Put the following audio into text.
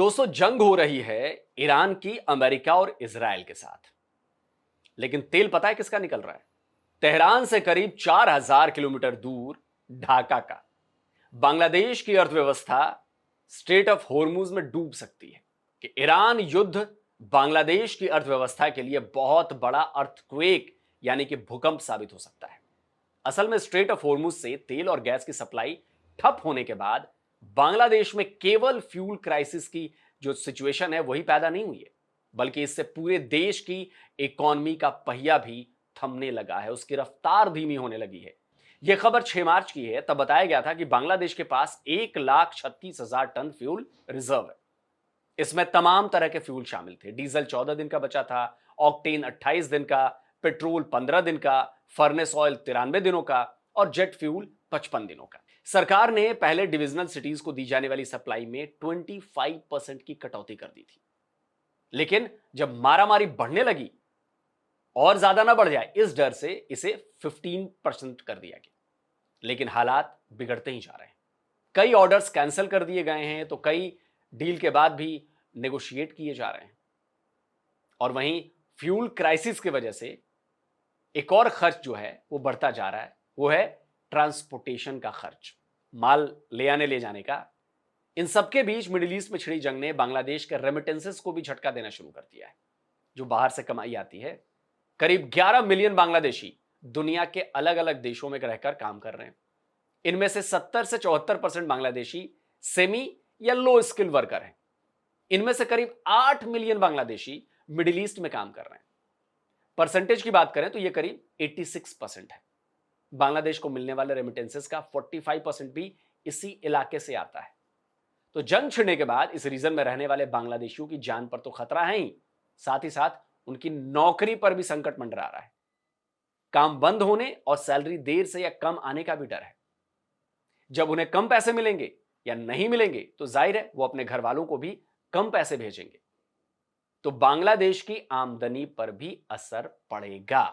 दोस्तों, जंग हो रही है ईरान की अमेरिका और इजराइल के साथ। लेकिन तेल पता है किसका निकल रहा है? तेहरान से करीब 4000 किलोमीटर दूर ढाका का। बांग्लादेश की अर्थव्यवस्था स्ट्रेट ऑफ होर्मुज में डूब सकती है कि ईरान युद्ध बांग्लादेश की अर्थव्यवस्था के लिए बहुत बड़ा अर्थक्वेक यानी कि भूकंप साबित हो सकता है। असल में स्ट्रेट ऑफ होर्मुज से तेल और गैस की सप्लाई ठप होने के बाद बांग्लादेश में केवल फ्यूल क्राइसिस की जो सिचुएशन है वही पैदा नहीं हुई है, बल्कि इससे पूरे देश की इकोनॉमी का पहिया भी थमने लगा है, उसकी रफ्तार धीमी होने लगी है। यह खबर 6 मार्च की है। तब बताया गया था कि बांग्लादेश के पास 1,36,000 टन फ्यूल रिजर्व है। इसमें तमाम तरह के फ्यूल शामिल थे। डीजल 14 दिन का बचा था, ऑक्टेन 28 दिन का, पेट्रोल 15 दिन का, फर्नेस ऑयल 93 दिनों का और जेट फ्यूल 55 दिनों का। सरकार ने पहले डिविजनल सिटीज को दी जाने वाली सप्लाई में 25% की कटौती कर दी थी, लेकिन जब मारामारी बढ़ने लगी और ज्यादा ना बढ़ जाए इस डर से इसे 15% कर दिया गया। लेकिन हालात बिगड़ते ही जा रहे हैं। कई ऑर्डर्स कैंसिल कर दिए गए हैं तो कई डील के बाद भी नेगोशिएट किए जा रहे हैं। और वहीं फ्यूल क्राइसिस की वजह से एक और खर्च जो है वो बढ़ता जा रहा है, वो है ट्रांसपोर्टेशन का खर्च, माल ले आने ले जाने का। इन सबके बीच मिडिल ईस्ट में छिड़ी जंग ने बांग्लादेश के रेमिटेंसेस को भी झटका देना शुरू कर दिया है। जो बाहर से कमाई आती है, करीब 11 मिलियन बांग्लादेशी दुनिया के अलग अलग देशों में रहकर काम कर रहे हैं। इनमें से 70 से 74% बांग्लादेशी सेमी या लो स्किल वर्कर हैं। इनमें से करीब 8 मिलियन बांग्लादेशी मिडिल ईस्ट में काम कर रहे हैं। परसेंटेज की बात करें तो यह करीब 86% है। बांग्लादेश को मिलने वाले रेमिटेंसेस का 45% भी इसी इलाके से आता है। तो जंग छिड़ने के बाद इस रीजन में रहने वाले बांग्लादेशियों की जान पर तो खतरा है ही, साथ ही साथ उनकी नौकरी पर भी संकट मंडरा रहा है। काम बंद होने और सैलरी देर से या कम आने का भी डर है। जब उन्हें कम पैसे मिलेंगे या नहीं मिलेंगे तो जाहिर है वो अपने घर वालों को भी कम पैसे भेजेंगे, तो बांग्लादेश की आमदनी पर भी असर पड़ेगा।